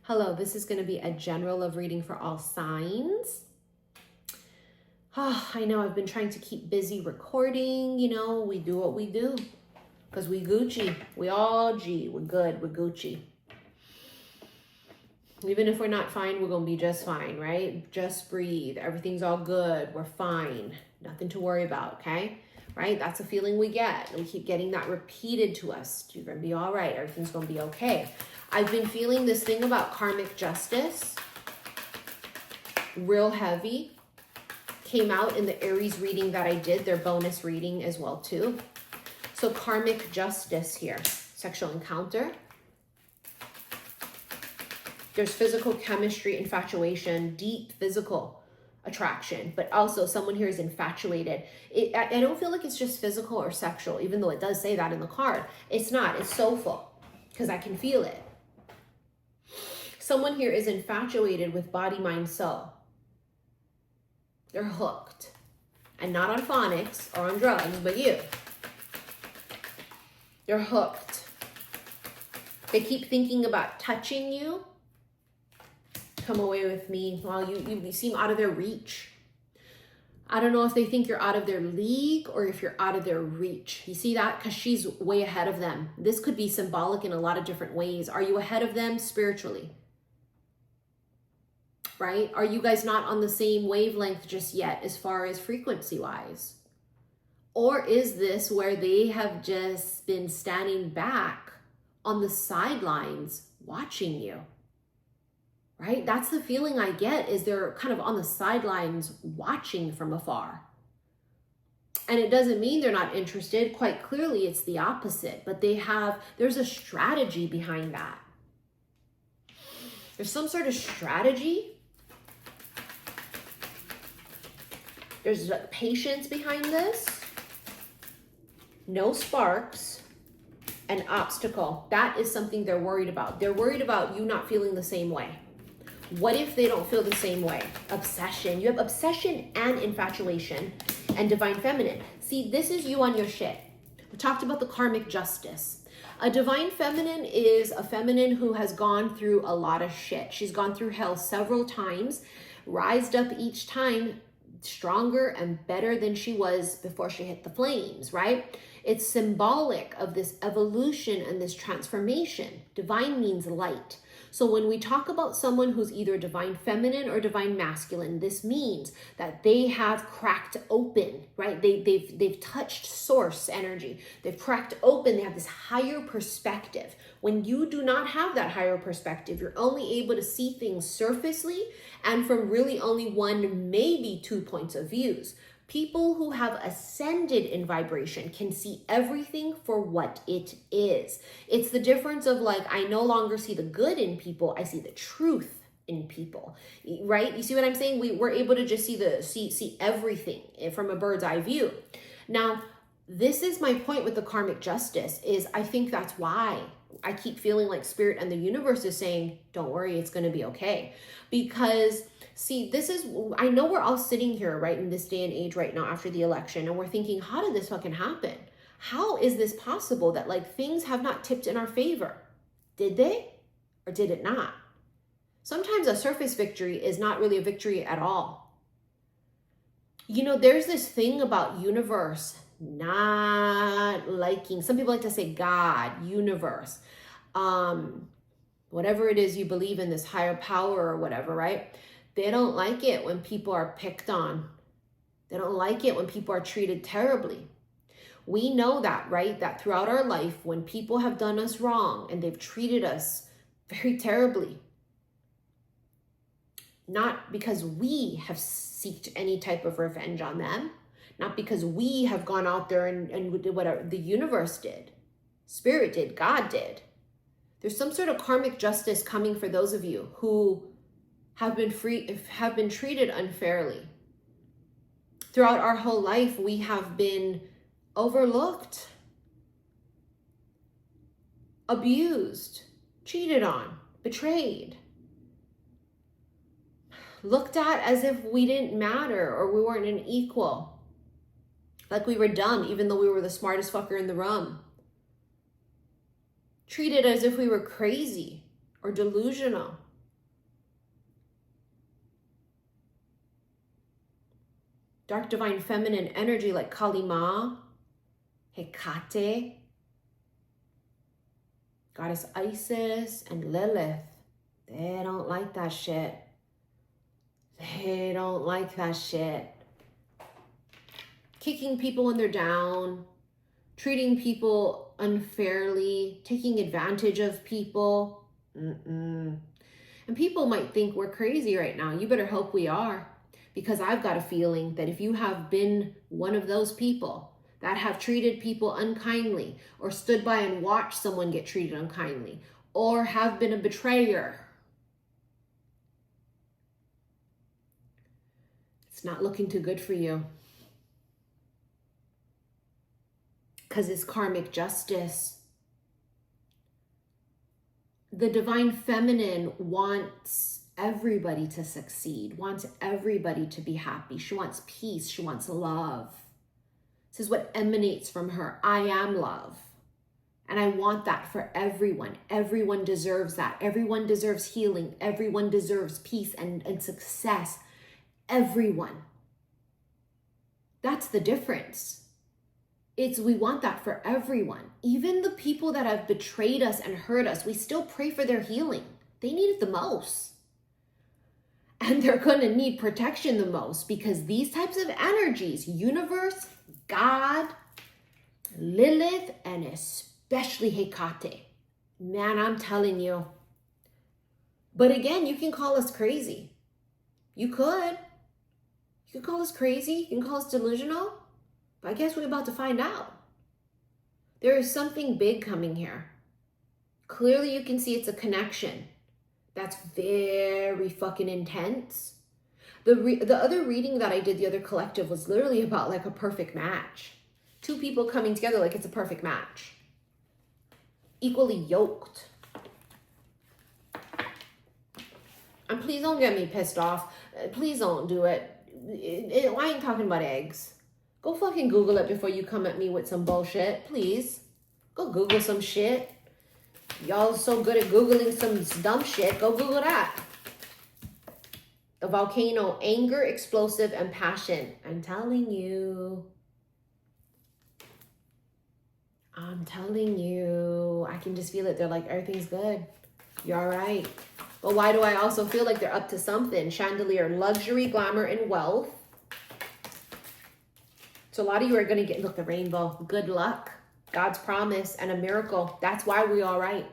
Hello, this is going to be a general love reading for all signs. Oh, I know I've been trying to keep busy recording. You know, we do what we do because we Gucci. We all G. We're good. We're Gucci. Even if we're not fine, we're going to be just fine, right? Just breathe. Everything's all good. We're fine. Nothing to worry about, okay? Right? That's a feeling we get. We keep getting that repeated to us. You're going to be all right. Everything's going to be okay. I've been feeling this thing about karmic justice. Real heavy. Came out in the Aries reading that I did. Their bonus reading as well, too. So karmic justice here. Sexual encounter. There's physical chemistry, infatuation, deep physical attraction, but also someone here is infatuated. I don't feel like it's just physical or sexual, even though it does say that in the card. It's not. It's soulful because I can feel it. Someone here is infatuated with body, mind, soul. They're hooked. And not on phonics or on drugs, but you. They're hooked. They keep thinking about touching you. Come away with me. Well, you seem out of their reach. I don't know if they think you're out of their league or if you're out of their reach. You see that? Because she's way ahead of them. This could be symbolic in a lot of different ways. Are you ahead of them spiritually? Right? Are you guys not on the same wavelength just yet as far as frequency wise? Or is this where they have just been standing back on the sidelines watching you? Right? That's the feeling I get, is they're kind of on the sidelines watching from afar. And it doesn't mean they're not interested. Quite clearly, it's the opposite. But there's a strategy behind that. There's some sort of strategy. There's patience behind this. No sparks. An obstacle. That is something they're worried about. They're worried about you not feeling the same way. What if they don't feel the same way? Obsession. You have obsession and infatuation and divine feminine. See, this is you on your shit. We talked about the karmic justice. A divine feminine is a feminine who has gone through a lot of shit. She's gone through hell several times, rised up each time stronger and better than she was before she hit the flames, right? It's symbolic of this evolution and this transformation. Divine means light. So when we talk about someone who's either divine feminine or divine masculine, this means that they have cracked open, right? They've touched source energy. They've cracked open. They have this higher perspective. When you do not have that higher perspective, you're only able to see things surfacely and from really only one, maybe 2 points of views. People who have ascended in vibration can see everything for what it is. It's the difference of like, I no longer see the good in people, I see the truth in people, right? You see what I'm saying? We're able to just see everything from a bird's eye view. Now, this is my point with the karmic justice, is I think that's why I keep feeling like spirit and the universe is saying, don't worry, it's going to be okay. Because see, I know we're all sitting here, right, in this day and age right now after the election, and we're thinking, how did this fucking happen? How is this possible that like things have not tipped in our favor? Did they? Or did it not? Sometimes a surface victory is not really a victory at all. You know, there's this thing about universe not liking, some people like to say God, universe, whatever it is you believe in, this higher power or whatever, right? They don't like it when people are picked on. They don't like it when people are treated terribly. We know that, right? That throughout our life, when people have done us wrong and they've treated us very terribly, not because we have sought any type of revenge on them, not because we have gone out there and did whatever the universe did, spirit did, God did. There's some sort of karmic justice coming for those of you who have been treated unfairly. Throughout our whole life, we have been overlooked, abused, cheated on, betrayed, looked at as if we didn't matter or we weren't an equal. Like we were dumb, even though we were the smartest fucker in the room. Treated as if we were crazy or delusional. dark divine feminine energy like Kali Ma, Hecate, Goddess Isis, and Lilith. They don't like that shit. They don't like that shit. Kicking people when they're down, treating people unfairly, taking advantage of people. And people might think we're crazy right now. You better hope we are, because I've got a feeling that if you have been one of those people that have treated people unkindly, or stood by and watched someone get treated unkindly, or have been a betrayer, it's not looking too good for you. Because it's karmic justice. The divine feminine wants everybody to succeed, wants everybody to be happy. She wants peace. She wants love. This is what emanates from her. I am love. And I want that for everyone. Everyone deserves that. Everyone deserves healing. Everyone deserves peace and success. Everyone. That's the difference. We want that for everyone. Even the people that have betrayed us and hurt us, we still pray for their healing. They need it the most. And they're going to need protection the most, because these types of energies, universe, God, Lilith, and especially Hecate. Man, I'm telling you. But again, you can call us crazy. You could. You could call us crazy. You can call us delusional. But I guess we're about to find out. There is something big coming here. Clearly, you can see it's a connection that's very fucking intense. The other reading that I did, the other collective, was literally about like a perfect match. Two people coming together like it's a perfect match. Equally yoked. And please don't get me pissed off. Please don't do it. I ain't talking about eggs. Go fucking Google it before you come at me with some bullshit, please. Go Google some shit. Y'all so good at Googling some dumb shit. Go Google that. The volcano, anger, explosive, and passion. I'm telling you. I'm telling you. I can just feel it. They're like, everything's good. You're all right. But why do I also feel like they're up to something? Chandelier, luxury, glamour, and wealth. So a lot of you are going to get, look, the rainbow, good luck, God's promise, and a miracle. That's why we're all right.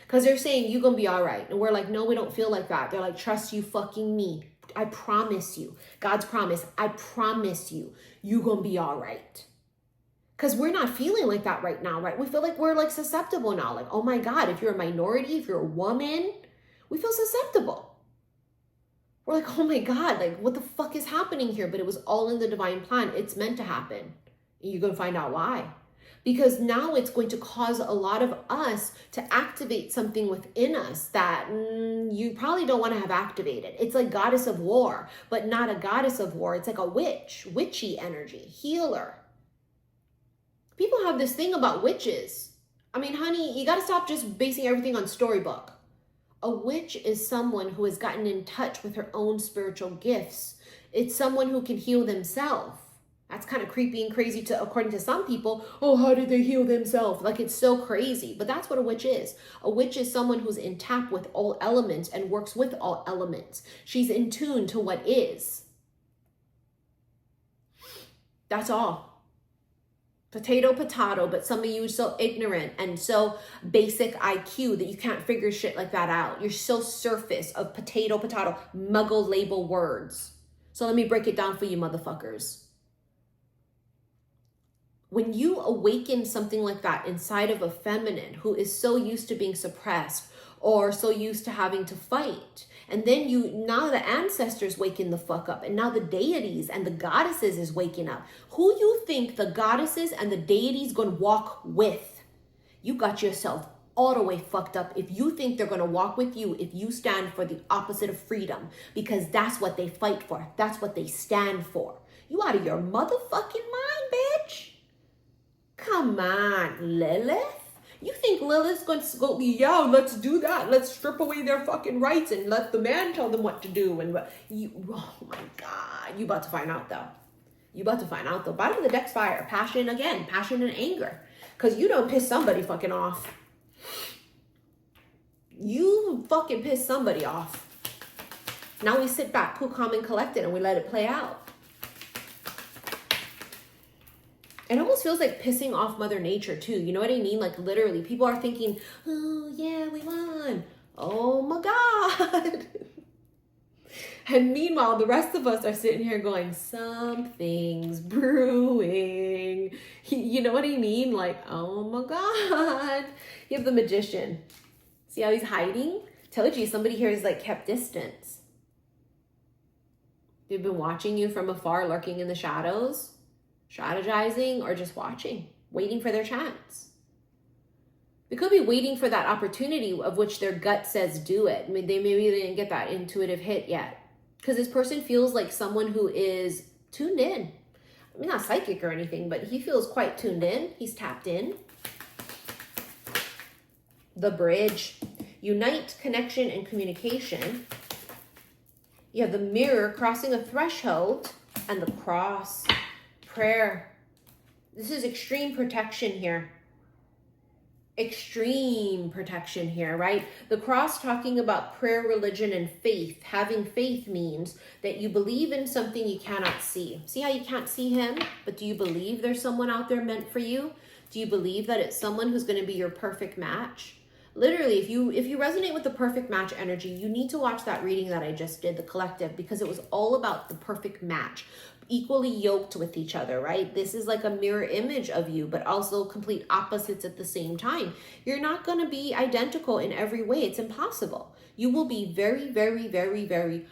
Because they're saying you're going to be all right. And we're like, no, we don't feel like that. They're like, trust you fucking me. I promise you. God's promise. I promise you, you're going to be all right. Because we're not feeling like that right now, right? We feel like we're like susceptible now. Like, oh my God, if you're a minority, if you're a woman, we feel susceptible. We're like, oh my God, like what the fuck is happening here? But it was all in the divine plan. It's meant to happen. And you're going to find out why. Because now it's going to cause a lot of us to activate something within us that you probably don't want to have activated. It's like goddess of war, but not a goddess of war. It's like a witch, witchy energy, healer. People have this thing about witches. I mean, honey, you got to stop just basing everything on storybook. A witch is someone who has gotten in touch with her own spiritual gifts. It's someone who can heal themselves. That's kind of creepy and crazy according to some people. Oh, how did they heal themselves? Like, it's so crazy. But that's what a witch is. A witch is someone who's in tap with all elements and works with all elements. She's in tune to what is. That's all. Potato, but some of you are so ignorant and so basic IQ that you can't figure shit like that out. You're so surface of potato, muggle label words. So let me break it down for you motherfuckers. When you awaken something like that inside of a feminine who is so used to being suppressed or so used to having to fight, and then now the ancestors waking the fuck up, and now the deities and the goddesses is waking up. Who you think the goddesses and the deities gonna walk with? You got yourself all the way fucked up if you think they're gonna walk with you if you stand for the opposite of freedom, because that's what they fight for. That's what they stand for. You out of your motherfucking mind, bitch. Come on, Lilith. You think Lilith's going to go, yeah, let's do that. Let's strip away their fucking rights and let the man tell them what to do. And oh my God, you about to find out though. You about to find out though. Bottom of the deck's fire. Passion again. Passion and anger. Because you don't piss somebody fucking off. You fucking piss somebody off. Now we sit back, cool, calm, and collected, and we let it play out. It almost feels like pissing off Mother Nature too. You know what I mean? Like literally, people are thinking, oh yeah, we won. Oh my God. And meanwhile, the rest of us are sitting here going, something's brewing. You know what I mean? Like, oh my God. You have the Magician. See how he's hiding? Told you, somebody here is like kept distance. They've been watching you from afar, lurking in the shadows, strategizing, or just watching, waiting for their chance. They could be waiting for that opportunity of which their gut says do it. I mean, maybe they didn't get that intuitive hit yet. Because this person feels like someone who is tuned in. I mean, not psychic or anything, but he feels quite tuned in. He's tapped in. The Bridge. Unite, connection, and communication. You have the Mirror, crossing a threshold, and the Cross. Prayer. This is extreme protection here. Extreme protection here, right? The Cross talking about prayer, religion, and faith. Having faith means that you believe in something you cannot see. See how you can't see him? But do you believe there's someone out there meant for you? Do you believe that it's someone who's going to be your perfect match? Literally, if you resonate with the perfect match energy, you need to watch that reading that I just did, the collective, because it was all about the perfect match, equally yoked with each other, right? This is like a mirror image of you, but also complete opposites at the same time. You're not going to be identical in every way. It's impossible. You will be very, very, very, very,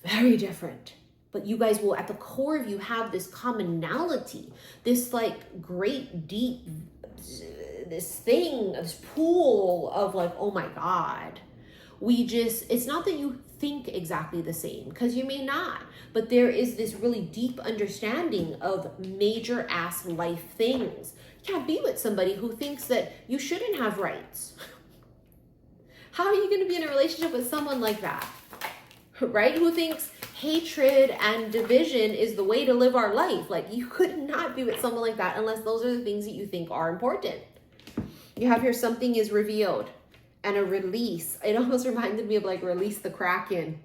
very different. But you guys will, at the core of you, have this commonality, this like great deep, this thing, this pool of like, oh my God. It's not that you think exactly the same, because you may not, but there is this really deep understanding of major ass life things. You can't be with somebody who thinks that you shouldn't have rights. How are you going to be in a relationship with someone like that? Right? Who thinks hatred and division is the way to live our life. Like, you could not be with someone like that unless those are the things that you think are important. You have here, something is revealed. And a release. It almost reminded me of like release the Kraken,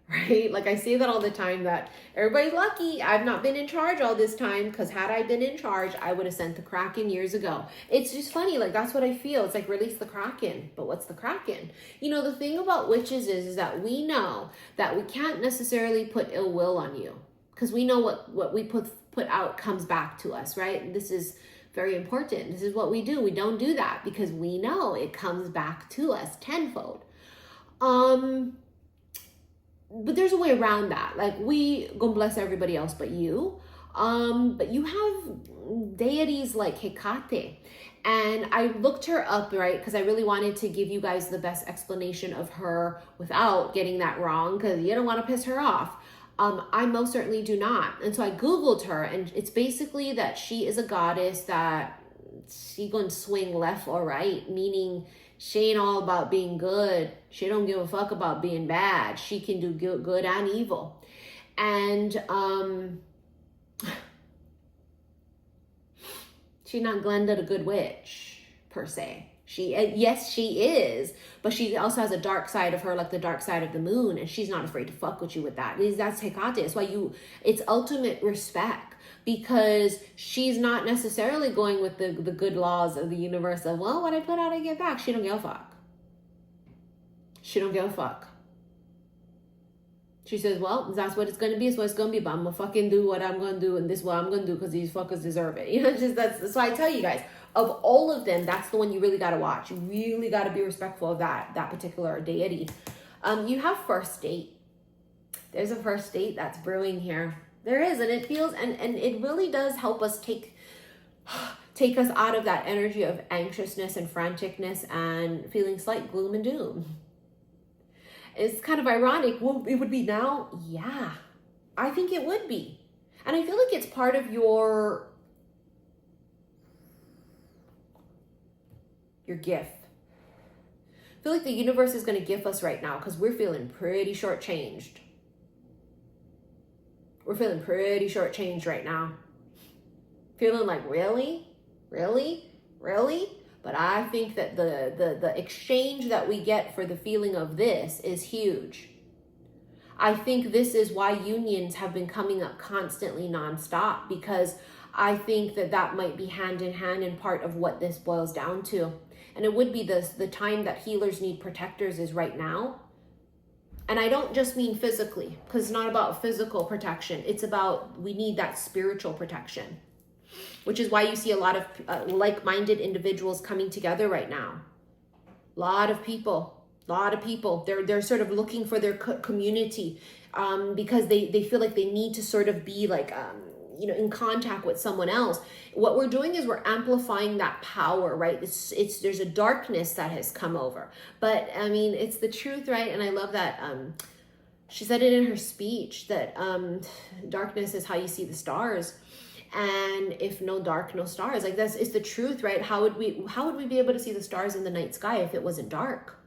right? Like I say that all the time, that everybody's lucky I've not been in charge all this time, because had I been in charge, I would have sent the Kraken years ago. It's just funny, like that's what I feel. It's like release the Kraken. But what's the Kraken? You know, the thing about witches is that we know that we can't necessarily put ill will on you, because we know what we put out comes back to us, right? This is very important. This is what we do. We don't do that because we know it comes back to us tenfold. But there's a way around that. Like, we gonna bless everybody else but you. But you have deities like Hecate. And I looked her up, right? Because I really wanted to give you guys the best explanation of her without getting that wrong, because you don't want to piss her off. I most certainly do not. And so I Googled her, and it's basically that she is a goddess that she gonna swing left or right, meaning she ain't all about being good. She don't give a fuck about being bad. She can do good and evil. And she's not Glenda the Good Witch, per se. Yes, she is, but she also has a dark side of her, like the dark side of the moon, and she's not afraid to fuck with you with that. That's Hecate. That's why it's ultimate respect, because she's not necessarily going with the good laws of the universe of, well, what I put out, I get back. She don't give a fuck. She don't give a fuck. She says, well, that's what it's going to be. It's what it's going to be, but I'm going to fucking do what I'm going to do, and this is what I'm going to do because these fuckers deserve it. You know, that's why I tell you guys, of all of them, that's the one you really got to watch. You really got to be respectful of that particular deity. You have first date. There's a first date that's brewing here. There is, and it feels, and it really does help us take us out of that energy of anxiousness and franticness and feeling slight gloom and doom. It's kind of ironic. Well, it would be now. Yeah, I think it would be. And I feel like it's part of your gift. I feel like the universe is going to gift us right now, because we're feeling pretty shortchanged. we're feeling pretty shortchanged right now. Feeling like, really? But I think that the exchange that we get for the feeling of this is huge. I think this is why unions have been coming up constantly nonstop, because I think that might be hand in hand in part of what this boils down to. And it would be the time that healers need protectors is right now. And I don't just mean physically, because it's not about physical protection. It's about, we need that spiritual protection, which is why you see a lot of like-minded individuals coming together right now. A lot of people. They're sort of looking for their community because they feel like they need to sort of be like, in contact with someone else. What we're doing is we're amplifying that power, right? There's a darkness that has come over, but I mean, it's the truth, right? And I love that she said it in her speech that darkness is how you see the stars. And if no dark, no stars, like that's, it's the truth, right? How would we be able to see the stars in the night sky if it wasn't dark?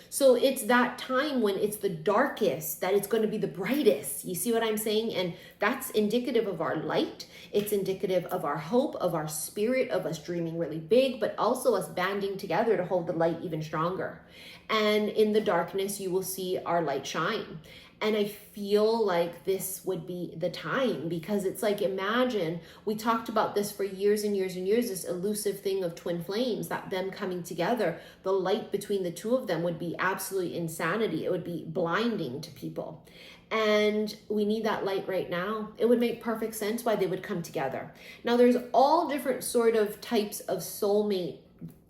So it's that time when it's the darkest that it's going to be the brightest. You see what I'm saying? And that's indicative of our light. It's indicative of our hope, of our spirit, of us dreaming really big, but also us banding together to hold the light even stronger. And in the darkness, you will see our light shine. And I feel like this would be the time, because it's like, imagine, we talked about this for years and years and years, this elusive thing of twin flames, that them coming together, the light between the two of them would be absolutely insanity. It would be blinding to people. And we need that light right now. It would make perfect sense why they would come together. Now, there's all different sort of types of soulmate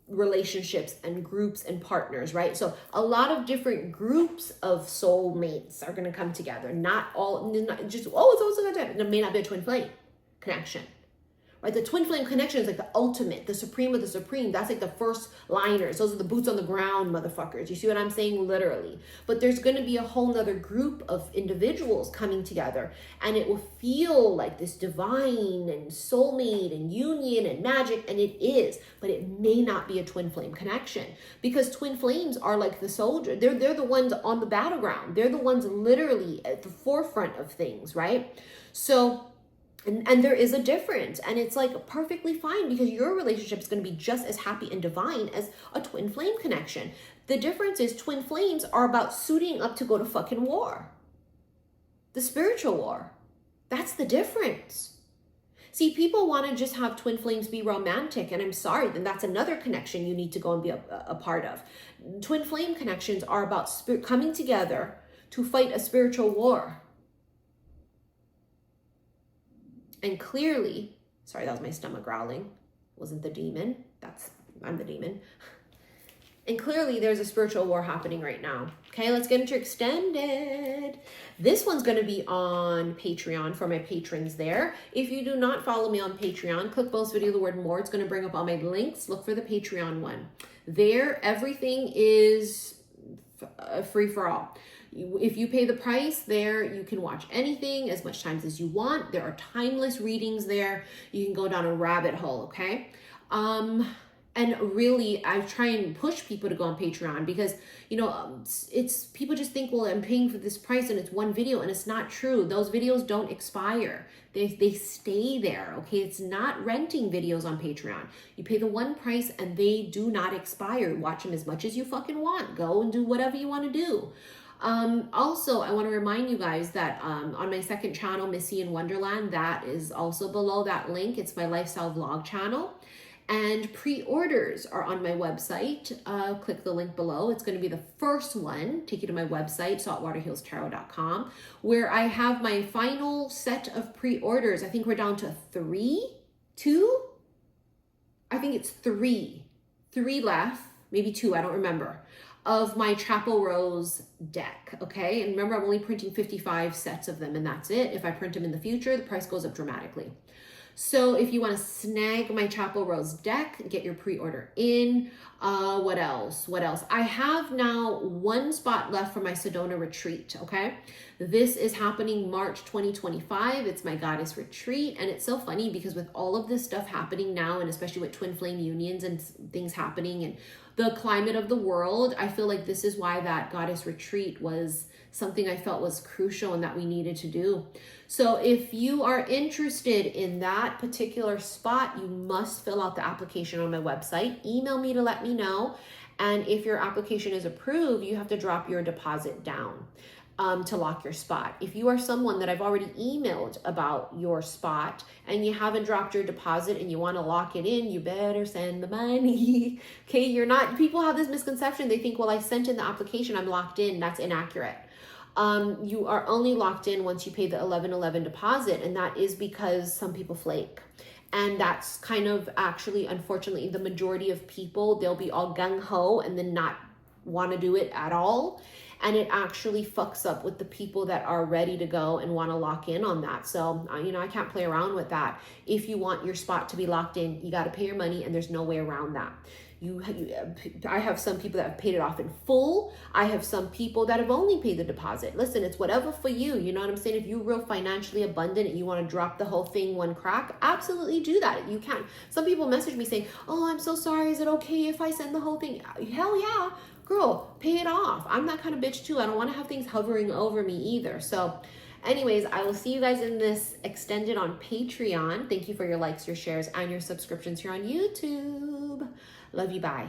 relationships and groups and partners, right? So a lot of different groups of soulmates are going to come together. Not just, it's also going to, there may not be a twin flame connection, right? The twin flame connection is like the ultimate, the supreme of the supreme. That's like the first liners. Those are the boots on the ground motherfuckers. You see what I'm saying? Literally. But there's going to be a whole nother group of individuals coming together, and it will feel like this divine and soulmate and union and magic, and it is, but it may not be a twin flame connection, because twin flames are like the soldier. They're the ones on the battleground. They're the ones literally at the forefront of things, right? So And there is a difference, and it's like perfectly fine, because your relationship is going to be just as happy and divine as a twin flame connection. The difference is twin flames are about suiting up to go to fucking war. The spiritual war. That's the difference. See, people want to just have twin flames be romantic, and I'm sorry, then that's another connection you need to go and be a part of. Twin flame connections are about coming together to fight a spiritual war. And clearly, sorry, that was my stomach growling. It wasn't the demon. I'm the demon. And clearly there's a spiritual war happening right now. Okay, let's get into extended. This one's going to be on Patreon for my patrons there. If you do not follow me on Patreon, click below this video, the word more. It's going to bring up all my links. Look for the Patreon one. There, everything is free for all. If you pay the price there, you can watch anything as much times as you want. There are timeless readings there. You can go down a rabbit hole, okay? And really, I try and push people to go on Patreon, because, it's people just think, well, I'm paying for this price and it's one video, and it's not true. Those videos don't expire. They stay there, okay? It's not renting videos on Patreon. You pay the one price and they do not expire. Watch them as much as you fucking want. Go and do whatever you want to do. Also, I want to remind you guys that on my second channel, Missy in Wonderland, that is also below that link. It's my lifestyle vlog channel. And pre-orders are on my website. Click the link below. It's going to be the first one. Take you to my website, saltwaterhealstarot.com, where I have my final set of pre-orders. I think we're down to two? I think it's three left, maybe two, I don't remember, of my Chapel Rose deck, okay? And remember, I'm only printing 55 sets of them, and that's it. If I print them in the future, the price goes up dramatically. So if you want to snag my Chapel Rose deck, get your pre-order in. What else? I have now one spot left for my Sedona retreat, okay? This is happening March 2025. It's my goddess retreat. And it's so funny because with all of this stuff happening now, and especially with twin flame unions and things happening, and the climate of the world, I feel like this is why that goddess retreat was something I felt was crucial and that we needed to do. So if you are interested in that particular spot, you must fill out the application on my website. Email me to let me know. And if your application is approved, you have to drop your deposit down to lock your spot. If you are someone that I've already emailed about your spot and you haven't dropped your deposit and you want to lock it in, you better send the money. Okay, you're not, people have this misconception. They think, well, I sent in the application, I'm locked in. That's inaccurate. You are only locked in once you pay the 1111 deposit, and that is because some people flake. And that's kind of actually, unfortunately, the majority of people. They'll be all gung-ho and then not want to do it at all. And it actually fucks up with the people that are ready to go and want to lock in on that. So, you know, I can't play around with that. If you want your spot to be locked in, you got to pay your money, and there's no way around that. I have some people that have paid it off in full. I have some people that have only paid the deposit. Listen, it's whatever for you. You know what I'm saying? If you're real financially abundant and you want to drop the whole thing one crack, absolutely do that. You can. Some people message me saying, oh, I'm so sorry. Is it okay if I send the whole thing? Hell yeah. Girl, pay it off. I'm that kind of bitch too. I don't want to have things hovering over me either. So anyways, I will see you guys in this extended on Patreon. Thank you for your likes, your shares, and your subscriptions here on YouTube. Love you. Bye.